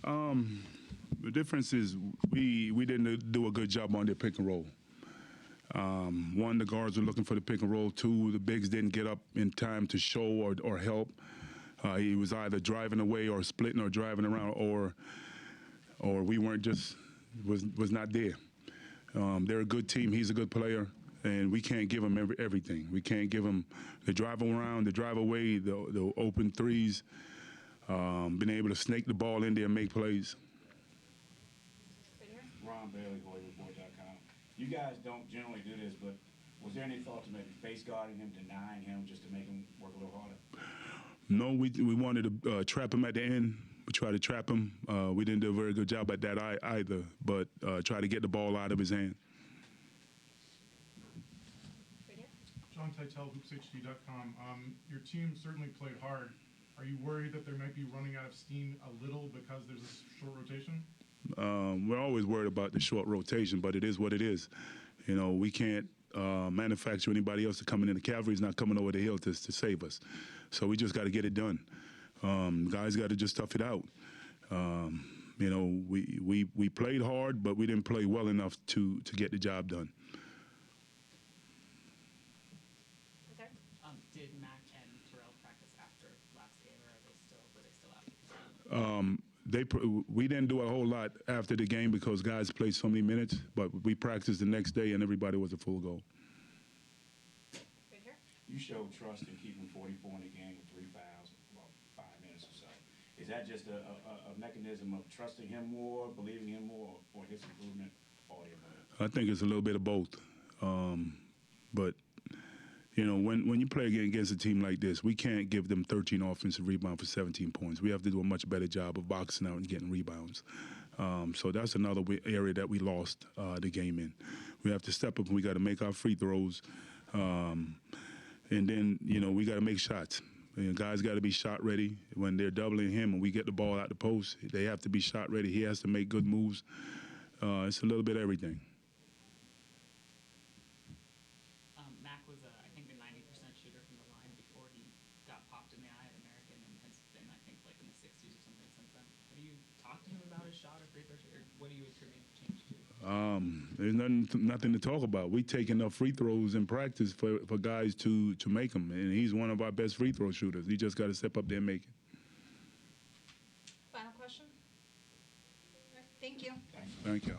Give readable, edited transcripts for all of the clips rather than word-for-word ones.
The difference is we didn't do a good job on their pick and roll. One, the guards were looking for the pick and roll. Two, the bigs didn't get up in time to show or help. He was either driving away or splitting or driving around, or we weren't just was not there. They're a good team. He's a good player, and we can't give him everything. We can't give him the drive around, the drive away, the open threes, being able to snake the ball in there and make plays. Ron Bailey, HoyReport.com. You guys don't generally do this, but was there any thought to maybe face guarding him, denying him, just to make him work a little harder? No, we wanted to trap him at the end. We tried to trap him. We didn't do a very good job at that either, but try to get the ball out of his hand. John Titel, HoopsHD.com. Your team certainly played hard. Are you worried that they might be running out of steam a little because there's a short rotation? We're always worried about the short rotation, but it is what it is. You know, we can't manufacture anybody else to come in. The cavalry's not coming over the hill to save us. So we just got to get it done. Guys got to just tough it out. You know, we played hard, but we didn't play well enough to get the job done. Okay. Did Mac and Terrell practice after last game, or were they still out? We didn't do a whole lot after the game because guys played so many minutes, but we practiced the next day and everybody was a full go. Right here. You showed trust in keeping 44 in the game with 3 fouls in about 5 minutes or so. Is that just a mechanism of trusting him more, believing him more, or his improvement, all the above? I think it's a little bit of both. But, you know, when you play against a team like this, we can't give them 13 offensive rebounds for 17 points. We have to do a much better job of boxing out and getting rebounds. So that's another area that we lost the game in. We have to step up and we got to make our free throws. And then, you know, we got to make shots. You know, guys got to be shot ready. When they're doubling him and we get the ball out the post, they have to be shot ready. He has to make good moves. It's a little bit of everything. Mac was, I think, a 90% shooter from the line before he got popped in the eye at American, and has been, I think, like in the 60s or something since then. Have you talked to him about his shot or free throw, or what do you attribute the change to? There's nothing to talk about. We take enough free throws in practice for guys to make them, and he's one of our best free throw shooters. He just got to step up there and make it. Final question? Thank you. Thank you.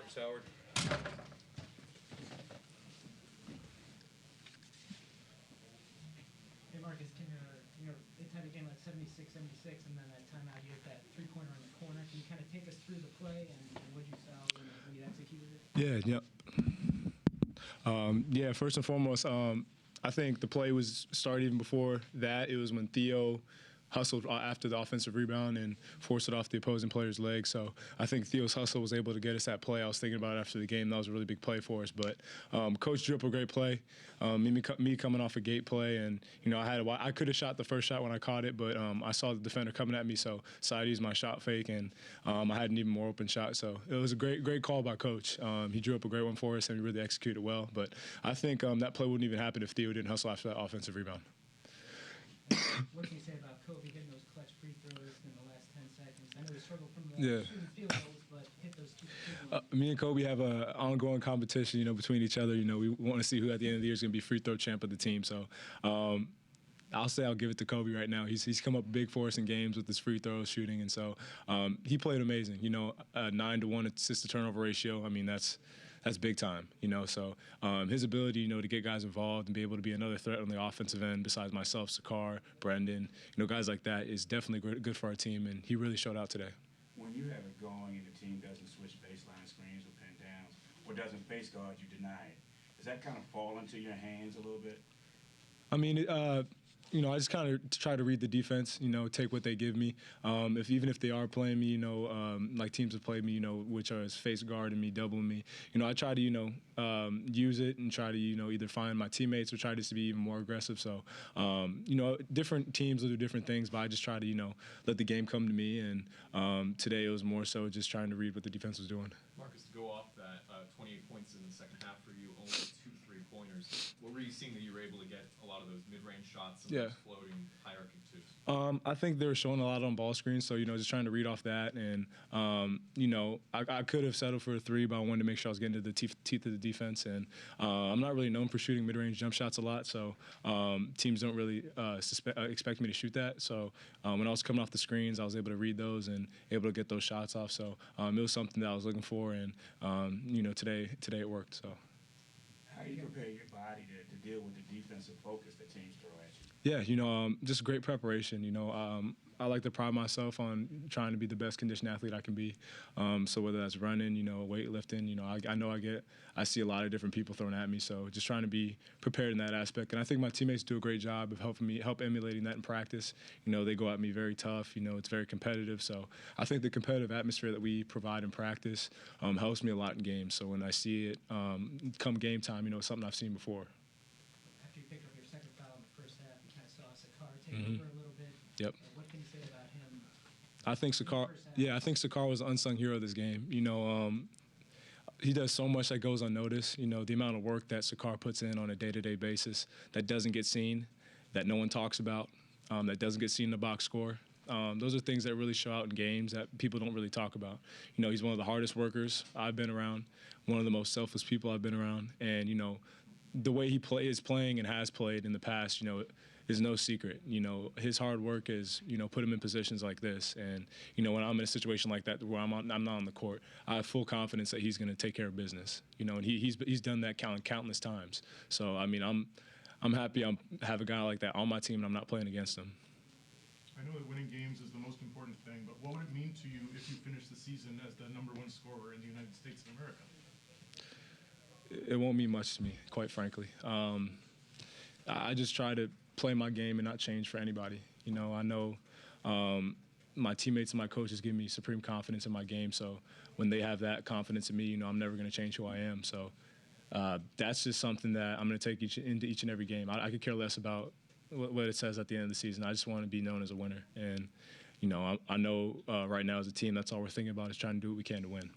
Marcus Howard. Hey Marcus, they tied the game like 76-76, and then that timeout, you hit that three-pointer on the corner. Can you kind of take us through the play and what you saw when you executed it? Yeah. First and foremost, I think the play was started even before that. It was when Theo hustled after the offensive rebound and forced it off the opposing player's leg. So I think Theo's hustle was able to get us that play. I was thinking about it after the game. That was a really big play for us. But Coach drew up a great play. Me coming off a gate play, and I could have shot the first shot when I caught it, but I saw the defender coming at me, so decided to use my shot fake, and I had an even more open shot. So it was a great call by Coach. He drew up a great one for us, and he really executed well. But I think that play wouldn't even happen if Theo didn't hustle after that offensive rebound. What can you say about Kobe hitting those clutch free throws in the last 10 seconds? I know he struggled from the shooting field goals, but hit those two big ones. Me and Kobe have an ongoing competition, between each other. We want to see who at the end of the year is going to be free throw champ of the team. So I'll give it to Kobe right now. He's come up big for us in games with his free throw shooting, and so he played amazing. 9-to-1 assist to turnover ratio. I mean, that's big time, So his ability, to get guys involved and be able to be another threat on the offensive end besides myself, Sakar, Brendan, guys like that is definitely good for our team, and he really showed out today. When you have it going and the team doesn't switch baseline screens or pin downs or doesn't face guard, you deny it. Does that kind of fall into your hands a little bit? I mean, I just kind of try to read the defense, take what they give me. Even if they are playing me, like teams have played me, which are face guarding me, doubling me, I try to, use it and try to, either find my teammates or try just to be even more aggressive. So, different teams will do different things, but I just try to, let the game come to me. And today it was more so just trying to read what the defense was doing. Marcus, to go off that, 28 points in the second half for you, only 2 3-pointers. What were you seeing that you were able to get a lot of those mid-range shots and those floating high arcing twos? I think they were showing a lot on ball screens, so just trying to read off that, and I could have settled for a 3, but I wanted to make sure I was getting to the teeth of the defense, and I'm not really known for shooting mid-range jump shots a lot, so teams don't really expect me to shoot that. So when I was coming off the screens, I was able to read those and able to get those shots off. So it was something that I was looking for, and today it worked. So. How do you prepare your body to deal with the defensive focus that teams throw at you? Yeah, just great preparation. I like to pride myself on trying to be the best conditioned athlete I can be. So whether that's running, weightlifting, I see a lot of different people throwing at me. So just trying to be prepared in that aspect. And I think my teammates do a great job of help emulating that in practice. They go at me very tough. It's very competitive. So I think the competitive atmosphere that we provide in practice helps me a lot in games. So when I see it come game time, it's something I've seen before. After you picked up your second foul in the first half, you kind of saw Sakar take over a little bit. Yep. What can you say about him? I think Sakar was the unsung hero of this game. He does so much that goes unnoticed. The amount of work that Sakar puts in on a day-to-day basis that doesn't get seen, that no one talks about, that doesn't get seen in the box score. Those are things that really show out in games that people don't really talk about. He's one of the hardest workers I've been around, one of the most selfless people I've been around, and the way he is playing and has played in the past, is no secret. His hard work is, put him in positions like this. And, when I'm in a situation like that where I'm not on the court, I have full confidence that he's going to take care of business. And he's done that countless times. So, I mean, I'm happy I have a guy like that on my team and I'm not playing against him. I know that winning games is the most important thing, but what would it mean to you if you finish the season as the #1 scorer in the United States of America? It won't mean much to me, quite frankly. I just try to play my game and not change for anybody. I know my teammates and my coaches give me supreme confidence in my game. So when they have that confidence in me, I'm never going to change who I am. So that's just something that I'm going to take into each and every game. I could care less about what it says at the end of the season. I just want to be known as a winner. And, I know right now as a team, that's all we're thinking about is trying to do what we can to win.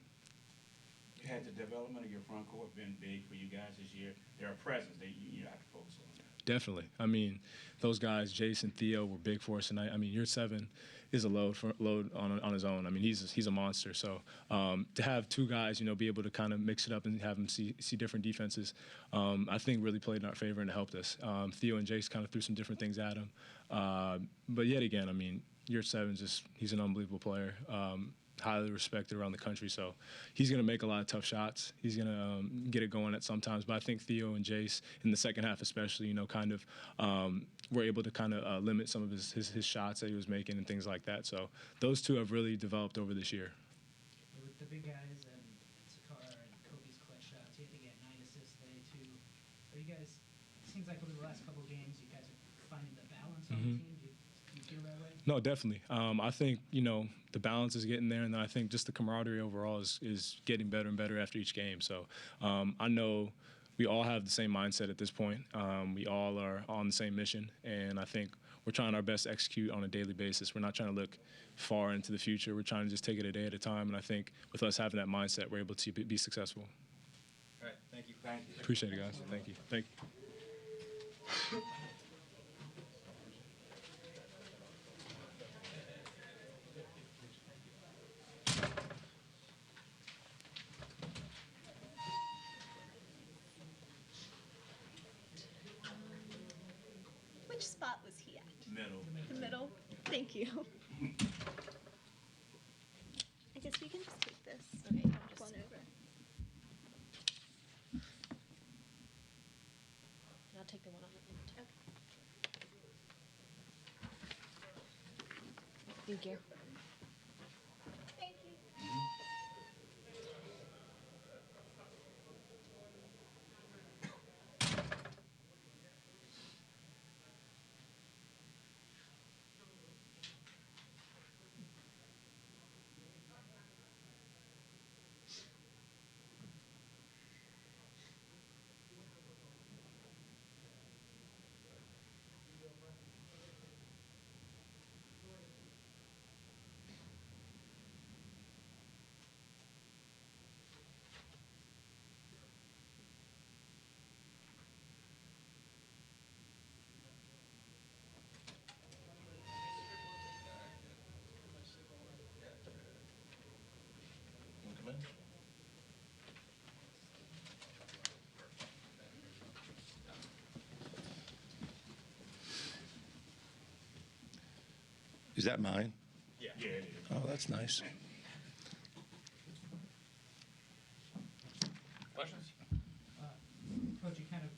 Has the development of your front court been big for you guys this year? They're a presence that you have to focus on. Definitely. I mean, those guys, Jason, Theo, were big for us tonight. I mean, your 7 is a load on his own. I mean, he's a monster. So to have 2 guys, be able to kind of mix it up and have them see different defenses, I think really played in our favor and it helped us. Theo and Jace kind of threw some different things at him. But yet again, I mean, your 7's he's an unbelievable player. highly respected around the country. So he's going to make a lot of tough shots. He's going to get it going at sometimes. But I think Theo and Jace, in the second half especially, kind of were able to kind of limit some of his shots that he was making and things like that. So those two have really developed over this year. With the big guys and Sakar and Kobe's clutch shots, you had to get 9 assists today too. Are you guys? It seems like over the last couple of games, you guys are finding the balance on the team. Do you feel that way? No, definitely. I think, the balance is getting there, and then I think just the camaraderie overall is getting better and better after each game. So I know we all have the same mindset at this point. We all are on the same mission, and I think we're trying our best to execute on a daily basis. We're not trying to look far into the future. We're trying to just take it a day at a time, and I think with us having that mindset, we're able to be successful. All right, thank you. Thank you. Appreciate it, guys. Thank you. Thank you. Which spot was he at? Middle. The middle? Thank you. I guess we can just take this. Okay, one over. I'll take the one on the end. Okay. Thank you. Thank you. Is that mine? Yeah, it is. Oh, that's nice. Questions? Coach, you kind of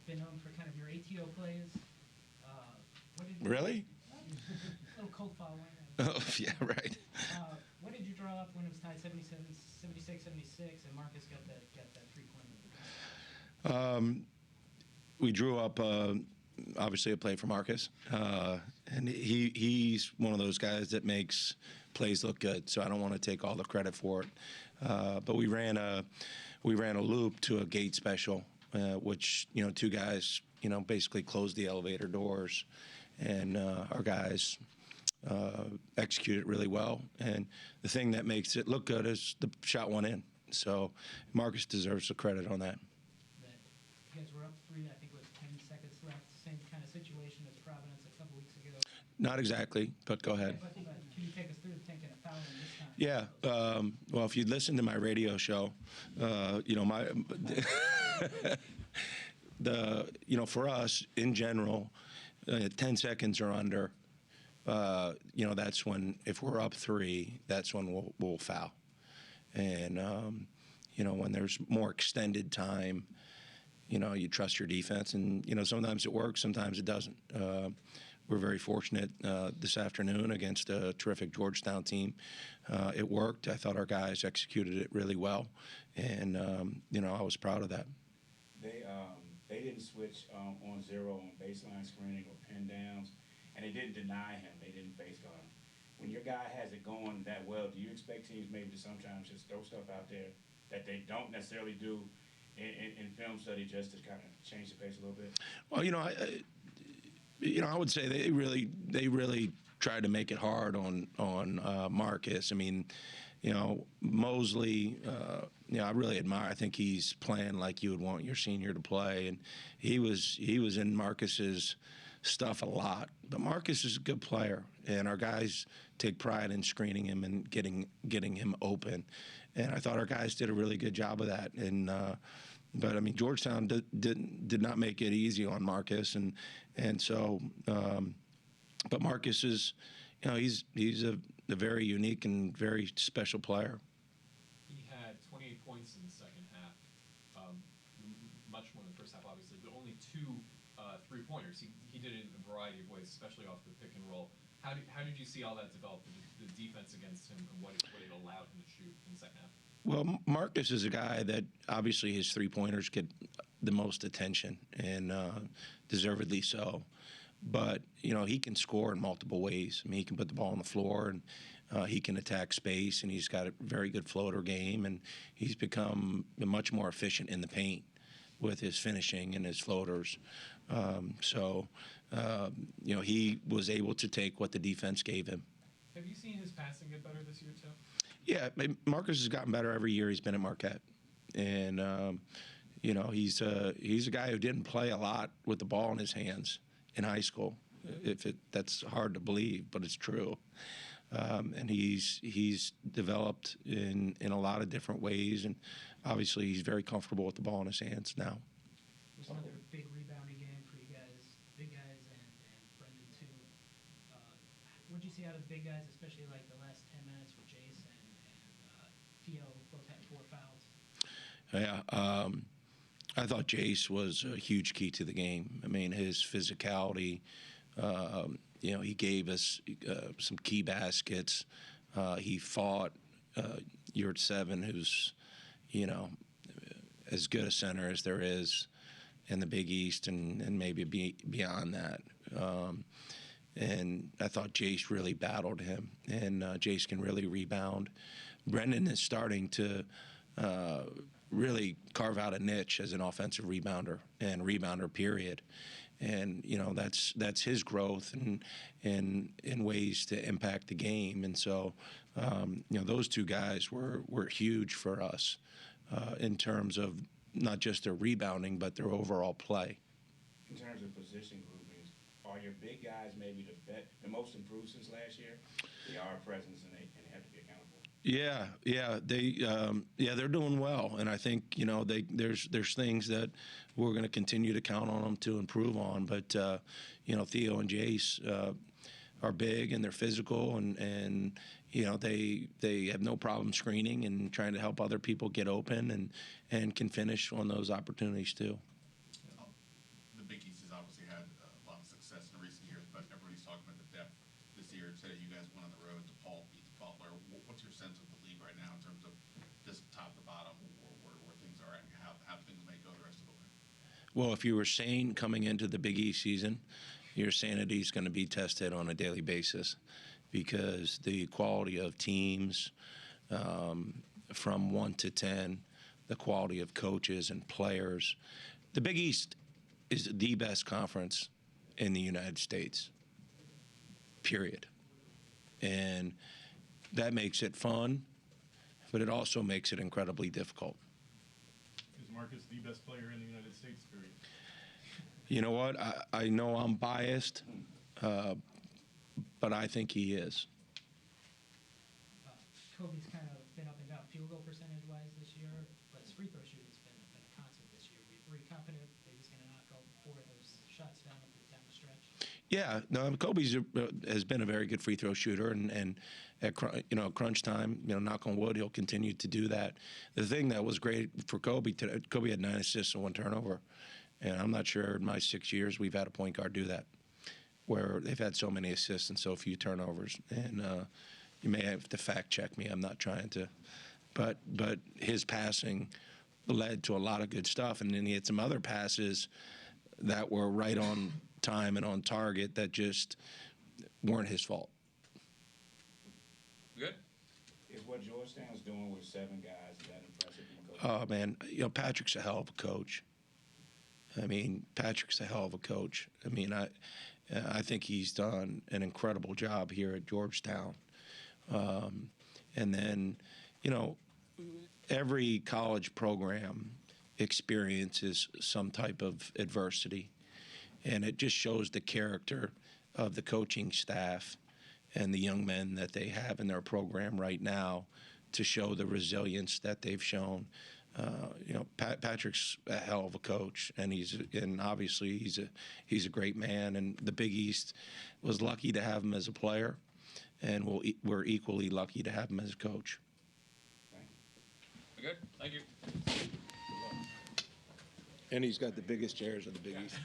been known for kind of your ATO plays. What did you, Really? a little cold following. Oh, yeah, right. What did you draw up when it was tied 77, 76, 76, and Marcus got that 3-pointer? We drew up, obviously, a play for Marcus. And he's one of those guys that makes plays look good, so I don't want to take all the credit for it. But we ran a loop to a gate special, which, two guys, basically closed the elevator doors, and our guys executed really well. And the thing that makes it look good is the shot went in. So Marcus deserves the credit on that. You guys were up 3, I think it was 10 seconds left. Same kind of situation as Providence a couple weeks ago. Not exactly, but go ahead. But can you take us through thinking a foul in this time? Yeah. Well, if you'd listen to my radio show, for us in general, 10 seconds or under, that's when, if we're up 3, that's when we'll foul. And, when there's more extended time, you trust your defense, and, sometimes it works, sometimes it doesn't. We're very fortunate this afternoon against a terrific Georgetown team. It worked. I thought our guys executed it really well, and, I was proud of that. They didn't switch on 0 on baseline screening or pin downs, and they didn't deny him. They didn't face guard him. When your guy has it going that well, do you expect teams maybe to sometimes just throw stuff out there that they don't necessarily do in film study just to kind of change the pace a little bit? Well, I would say they really tried to make it hard on Marcus. I mean, Mosley, I really admire. I think he's playing like you would want your senior to play, and he was in Marcus's stuff a lot. But Marcus is a good player, and our guys take pride in screening him and getting him open. And I thought our guys did a really good job of that. And but I mean, Georgetown did not make it easy on Marcus, and so. But Marcus is, he's a very unique and very special player. He had 28 points in the second half, much more in the first half, obviously, but only two three-pointers. He did it in a variety of ways, especially off the pick and roll. How did you see all that develop, the defense against him, and what it allowed him to shoot in the second half? Well, Marcus is a guy that obviously his three-pointers get the most attention, and deservedly so. But, you know, he can score in multiple ways. I mean, he can put the ball on the floor, and he can attack space, and he's got a very good floater game, and he's become much more efficient in the paint with his finishing and his floaters. You know, he was able to take what the defense gave him. Have you seen his passing get better this year, too? Yeah, Marcus has gotten better every year he's been at Marquette. And, you know, he's a guy who didn't play a lot with the ball in his hands in high school. That's hard to believe, but it's true. And he's developed in a lot of different ways, and obviously he's very comfortable with the ball in his hands now. It was another big rebounding game for you guys, big guys, and Brendan too. What did you see out of the big guys, especially like the last 10 minutes with Jace and Theo both had 4 fouls? Yeah, I thought Jace was a huge key to the game. I mean, his physicality. You know, he gave us some key baskets. He fought Yurt 7, who's, you know, as good a center as there is in the Big East, and maybe beyond that. And I thought Jace really battled him, and Jace can really rebound. Brendan is starting to really carve out a niche as an offensive rebounder and rebounder, period. And, you know, that's his growth and in ways to impact the game. And so, you know, those two guys were huge for us in terms of not just their rebounding, but their overall play. In terms of position groupings, are your big guys maybe the most improved since last year? They are a presence and they have to be accountable. They're doing well, and I think, you know, there's things that we're going to continue to count on them to improve on. But you know, Theo and Jace are big and they're physical, and you know, they have no problem screening and trying to help other people get open and can finish on those opportunities too. The Big East has obviously had a lot of success in recent years, but everybody's talking about the depth this year. Today, you guys went on the road to Paul beat Butler. What's your sense of the league right now in terms of just top to bottom, where things are at, and how things may go the rest of the way? Well, if you were sane coming into the Big East season, your sanity is going to be tested on a daily basis, because the quality of teams from 1 to 10, the quality of coaches and players. The Big East is the best conference in the United States, period. And that makes it fun, but it also makes it incredibly difficult. Is Marcus the best player in the United States, period? You know what? I know I'm biased, but I think he is. Kobe's kind of been up and down field goal percentage-wise this year, but his free throw shooting's been a constant this year. Were you confident that he's going to knock all 4 of those shots down the stretch? Yeah, no, Kobe's has been a very good free throw shooter, and at crunch time, you know, knock on wood, he'll continue to do that. The thing that was great for Kobe today, Kobe had 9 assists and 1 turnover, and I'm not sure in my 6 years we've had a point guard do that, where they've had so many assists and so few turnovers. And you may have to fact check me. I'm not trying to, but his passing led to a lot of good stuff, and then he had some other passes that were right on time and on target that just weren't his fault. Good. Is what Georgetown's doing with 7 guys, is that impressive from a coach? Oh man, you know, Patrick's a hell of a coach. I mean, Patrick's a hell of a coach. I mean, I think he's done an incredible job here at Georgetown. And then, you know, every college program experiences some type of adversity, and it just shows the character of the coaching staff and the young men that they have in their program right now to show the resilience that they've shown. You know, Patrick's a hell of a coach, and obviously he's a great man. And the Big East was lucky to have him as a player, and we're equally lucky to have him as a coach. Good. Thank you. And he's got the biggest chairs of the Big East.